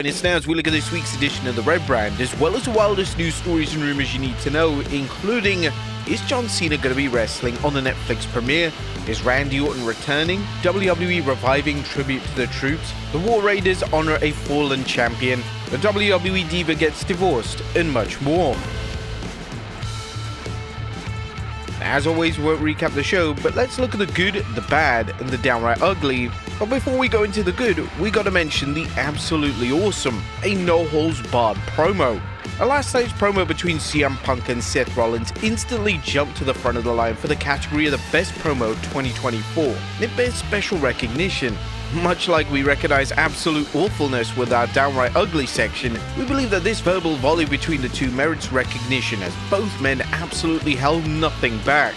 And it's now as we look at this week's edition of the Red Brand, as well as the wildest news stories and rumors you need to know, including: is John Cena going to be wrestling on the Netflix premiere? Is Randy Orton returning? WWE reviving tribute to the troops? The War Raiders honor a fallen champion? The WWE Diva gets divorced? And much more. As always, we won't recap the show, but let's look at the good, the bad, and the downright ugly. But before we go into the good, we gotta mention the absolutely awesome, a no-holds-barred promo. A last night's promo between CM Punk and Seth Rollins instantly jumped to the front of the line for the category of the best promo 2024. And it bears special recognition. Much like we recognize absolute awfulness with our downright ugly section, we believe that this verbal volley between the two merits recognition, as both men absolutely held nothing back.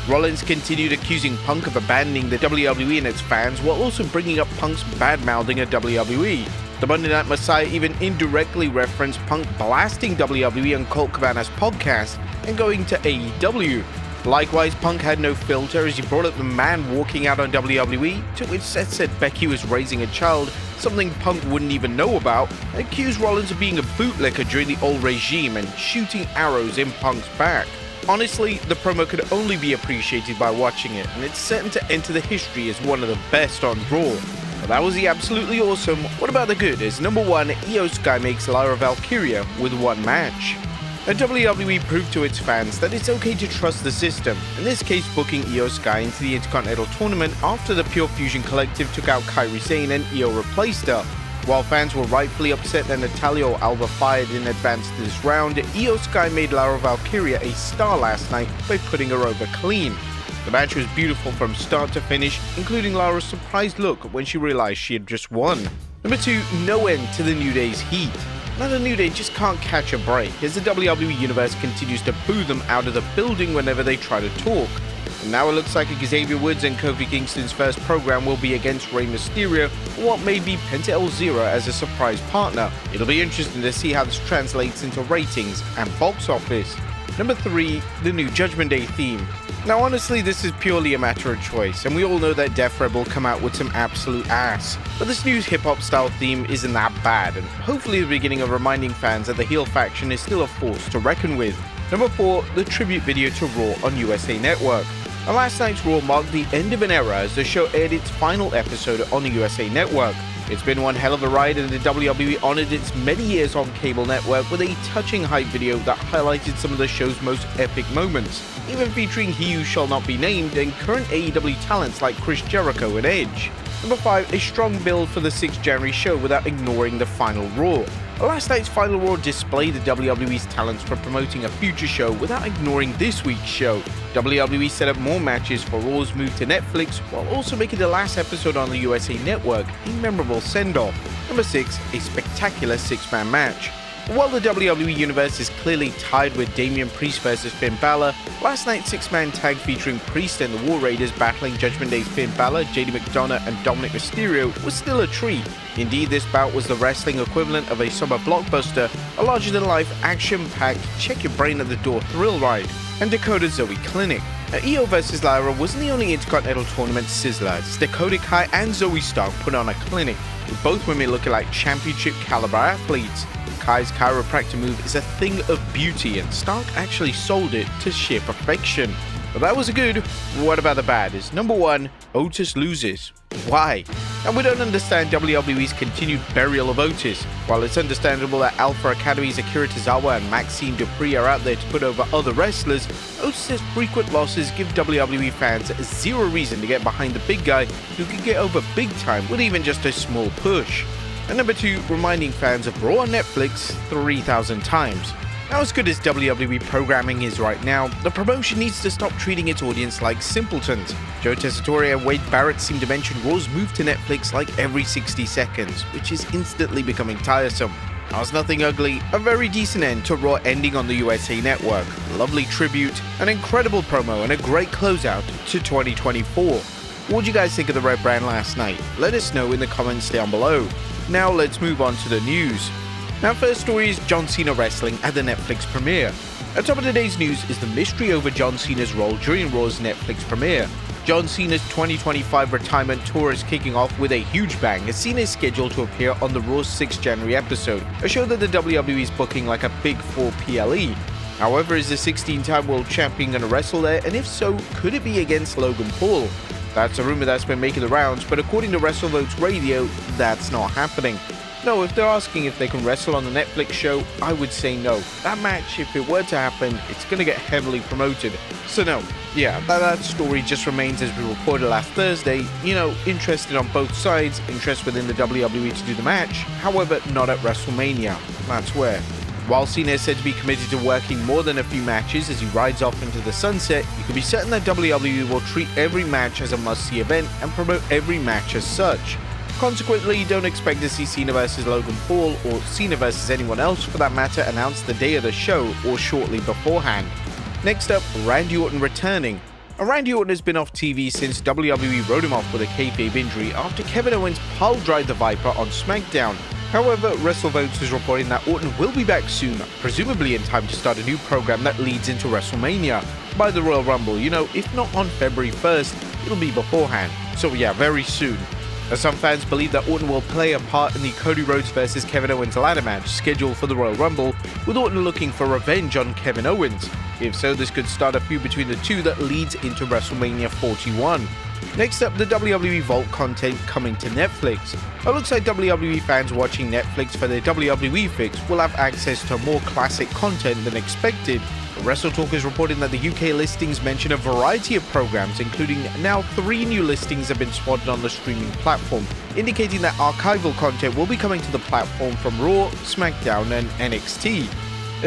Rollins continued accusing Punk of abandoning the WWE and its fans, while also bringing up Punk's bad-mouthing at WWE. The Monday Night Messiah even indirectly referenced Punk blasting WWE on Colt Cabana's podcast and going to AEW. Likewise, Punk had no filter as he brought up the man walking out on WWE, to which Seth said Becky was raising a child, something Punk wouldn't even know about, and accused Rollins of being a bootlicker during the old regime and shooting arrows in Punk's back. Honestly, the promo could only be appreciated by watching it, and it's certain to enter the history as one of the best on Raw. But that was the absolutely awesome. What about the good? As number 1, Io Sky makes Lyra Valkyria with one match. And WWE proved to its fans that it's okay to trust the system, in this case booking Io Sky into the Intercontinental Tournament after the Pure Fusion Collective took out Kairi Sane and Io replaced her. While fans were rightfully upset that Natalya or Alba fired in advance to this round, Io Sky made Lyra Valkyria a star last night by putting her over clean. The match was beautiful from start to finish, including Lyra's surprised look when she realized she had just won. Number 2, no end to the New Day's heat. Now the New Day just can't catch a break, as the WWE Universe continues to boo them out of the building whenever they try to talk. And now it looks like Xavier Woods and Kofi Kingston's first program will be against Rey Mysterio, or what may be Penta El Zero as a surprise partner. It'll be interesting to see how this translates into ratings and box office. Number 3, the new Judgment Day theme. Now honestly, this is purely a matter of choice, and we all know that Def Rebel come out with some absolute ass. But this new hip-hop style theme isn't that bad, and hopefully the beginning of reminding fans that the heel faction is still a force to reckon with. Number 4, the tribute video to Raw on USA Network. And last night's Raw marked the end of an era as the show aired its final episode on the USA Network. It's been one hell of a ride, and the WWE honored its many years on cable network with a touching hype video that highlighted some of the show's most epic moments, even featuring He Who Shall Not Be Named and current AEW talents like Chris Jericho and Edge. Number 5, a strong build for the 6th January show without ignoring the final Raw. Last night's final Raw displayed the WWE's talents for promoting a future show without ignoring this week's show. WWE set up more matches for Raw's move to Netflix, while also making the last episode on the USA Network a memorable send-off. Number 6, a spectacular 6-man match. While the WWE Universe is clearly tied with Damian Priest vs Finn Balor, last night's 6-man tag featuring Priest and the War Raiders battling Judgment Day's Finn Balor, JD McDonough, and Dominic Mysterio was still a treat. Indeed, this bout was the wrestling equivalent of a summer blockbuster, a larger-than-life, action-packed, check-your-brain-at-the-door thrill ride, and Dakota Zoe Clinic. Io vs Lyra wasn't the only Intercontinental Tournament sizzler, as Dakota Kai and Zoe Stark put on a clinic, with both women looking like championship-caliber athletes. Kai's chiropractor move is a thing of beauty, and Stark actually sold it to sheer perfection. But that was a good. What about the bad? Is number 1, Otis loses. Why? And we don't understand WWE's continued burial of Otis. While it's understandable that Alpha Academy's Akira Tozawa and Maxime Dupree are out there to put over other wrestlers, Otis' frequent losses give WWE fans zero reason to get behind the big guy who can get over big time with even just a small push. And number 2, reminding fans of Raw on Netflix 3,000 times. Now, as good as WWE programming is right now, the promotion needs to stop treating its audience like simpletons. Joe Tessitore and Wade Barrett seem to mention Raw's move to Netflix like every 60 seconds, which is instantly becoming tiresome. As nothing ugly, a very decent end to Raw ending on the USA Network, lovely tribute, an incredible promo, and a great closeout to 2024. What did you guys think of the Red Brand last night? Let us know in the comments down below. Now let's move on to the news. Now, first story is John Cena wrestling at the Netflix premiere. At top of today's news is the mystery over John Cena's role during Raw's Netflix premiere. John Cena's 2025 retirement tour is kicking off with a huge bang, as Cena is scheduled to appear on the Raw's 6th January episode, a show that the WWE is booking like a Big 4 PLE. However, is the 16-time world champion going to wrestle there, and if so, could it be against Logan Paul? That's a rumor that's been making the rounds, but according to WrestleVotes Radio, that's not happening. No, if they're asking if they can wrestle on the Netflix show, I would say no. That match, if it were to happen, it's going to get heavily promoted. So no, yeah, that story just remains as we reported last Thursday. Interested on both sides, interest within the WWE to do the match, however, not at WrestleMania. That's where. While Cena is said to be committed to working more than a few matches as he rides off into the sunset, you can be certain that WWE will treat every match as a must-see event and promote every match as such. Consequently, don't expect to see Cena vs Logan Paul, or Cena vs anyone else for that matter, announced the day of the show or shortly beforehand. Next up, Randy Orton returning. Randy Orton has been off TV since WWE wrote him off with a kayfabe injury after Kevin Owens pile-drive the Viper on SmackDown. However, WrestleVotes is reporting that Orton will be back soon, presumably in time to start a new program that leads into WrestleMania. By the Royal Rumble, if not on February 1st, it'll be beforehand. So yeah, very soon. As some fans believe that Orton will play a part in the Cody Rhodes vs Kevin Owens ladder match scheduled for the Royal Rumble, with Orton looking for revenge on Kevin Owens. If so, this could start a feud between the two that leads into WrestleMania 41. Next up, the WWE Vault content coming to Netflix. It looks like WWE fans watching Netflix for their WWE fix will have access to more classic content than expected. WrestleTalk is reporting that the UK listings mention a variety of programs, including now 3 new listings have been spotted on the streaming platform, indicating that archival content will be coming to the platform from Raw, SmackDown, and NXT.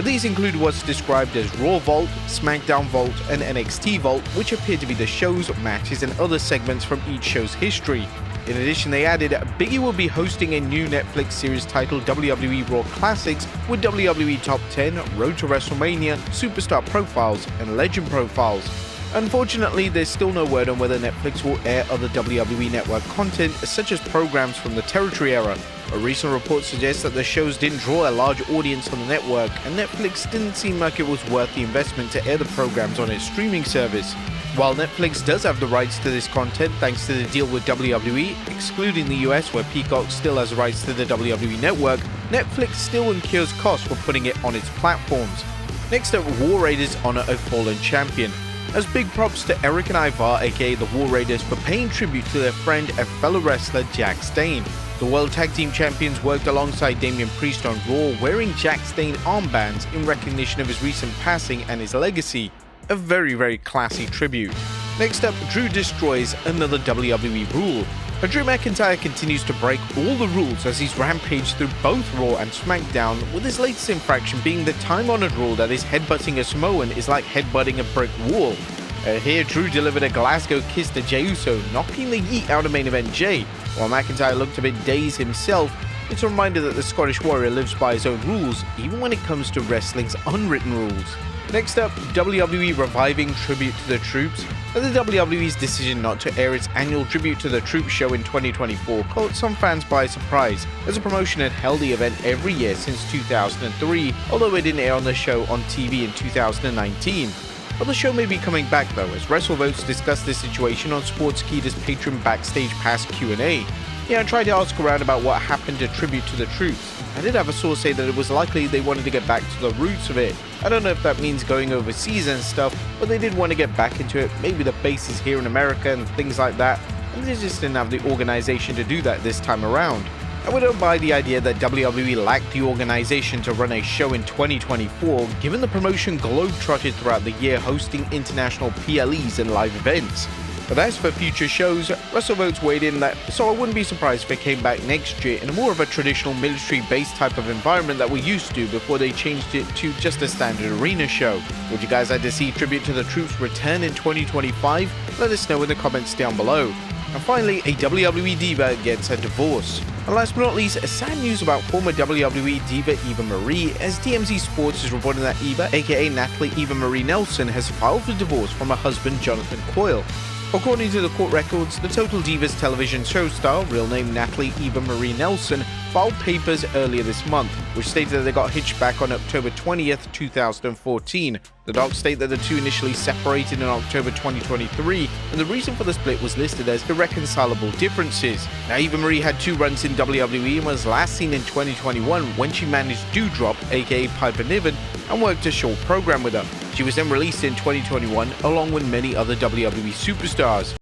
These include what's described as Raw Vault, SmackDown Vault, and NXT Vault, which appear to be the shows, matches, and other segments from each show's history. In addition, they added Biggie will be hosting a new Netflix series titled WWE Raw Classics with WWE Top 10, Road to WrestleMania, Superstar Profiles, and Legend Profiles. Unfortunately, there's still no word on whether Netflix will air other WWE Network content, such as programs from the Territory era. A recent report suggests that the shows didn't draw a large audience on the network, and Netflix didn't seem like it was worth the investment to air the programs on its streaming service. While Netflix does have the rights to this content thanks to the deal with WWE, excluding the US where Peacock still has rights to the WWE Network, Netflix still incurs costs for putting it on its platforms. Next up, War Raiders honor a fallen champion. As big props to Eric and Ivar, aka the War Raiders, for paying tribute to their friend and fellow wrestler Jack Stane. The World Tag Team Champions worked alongside Damian Priest on Raw, wearing Jack Stane armbands in recognition of his recent passing and his legacy. A very, very classy tribute. Next up, Drew destroys another WWE rule. Drew McIntyre continues to break all the rules as he's rampaged through both Raw and SmackDown, with his latest infraction being the time-honored rule that is headbutting a Samoan is like headbutting a brick wall. Here, Drew delivered a Glasgow kiss to Jey Uso, knocking the yeet out of main event Jey. While McIntyre looked a bit dazed himself, it's a reminder that the Scottish Warrior lives by his own rules, even when it comes to wrestling's unwritten rules. Next up, WWE reviving Tribute to the Troops. The WWE's decision not to air its annual Tribute to the Troops show in 2024 caught some fans by surprise, as the promotion had held the event every year since 2003, although it didn't air on the show on TV in 2019. But the show may be coming back though, as WrestleVotes discussed this situation on Sportskeeda's Patreon Backstage Pass Q&A. I tried to ask around about what happened to Tribute to the Troops. I did have a source say that it was likely they wanted to get back to the roots of it. I don't know if that means going overseas and stuff, but they did want to get back into it, maybe the bases here in America and things like that, and they just didn't have the organization to do that this time around. I would not buy the idea that WWE lacked the organization to run a show in 2024, given the promotion globetrotted throughout the year hosting international PLEs and live events. But as for future shows, WrestleVotes weighed in that, so I wouldn't be surprised if it came back next year in a more of a traditional military-based type of environment that we used to before they changed it to just a standard arena show. Would you guys like to see Tribute to the Troops return in 2025? Let us know in the comments down below. And finally, a WWE Diva gets a divorce. And last but not least, sad news about former WWE Diva Eva Marie, as TMZ Sports is reporting that Eva, aka Natalie Eva Marie Nelson, has filed for divorce from her husband Jonathan Coyle. According to the court records, the Total Divas television show star, real name Natalie Eva Marie Nelson, filed papers earlier this month, which stated that they got hitched back on October 20th, 2014. The docs state that the two initially separated in October 2023, and the reason for the split was listed as irreconcilable differences. Now, Eva Marie had 2 runs in WWE and was last seen in 2021 when she managed Doudrop, aka Piper Niven, and worked a short program with her. She was then released in 2021 along with many other WWE superstars.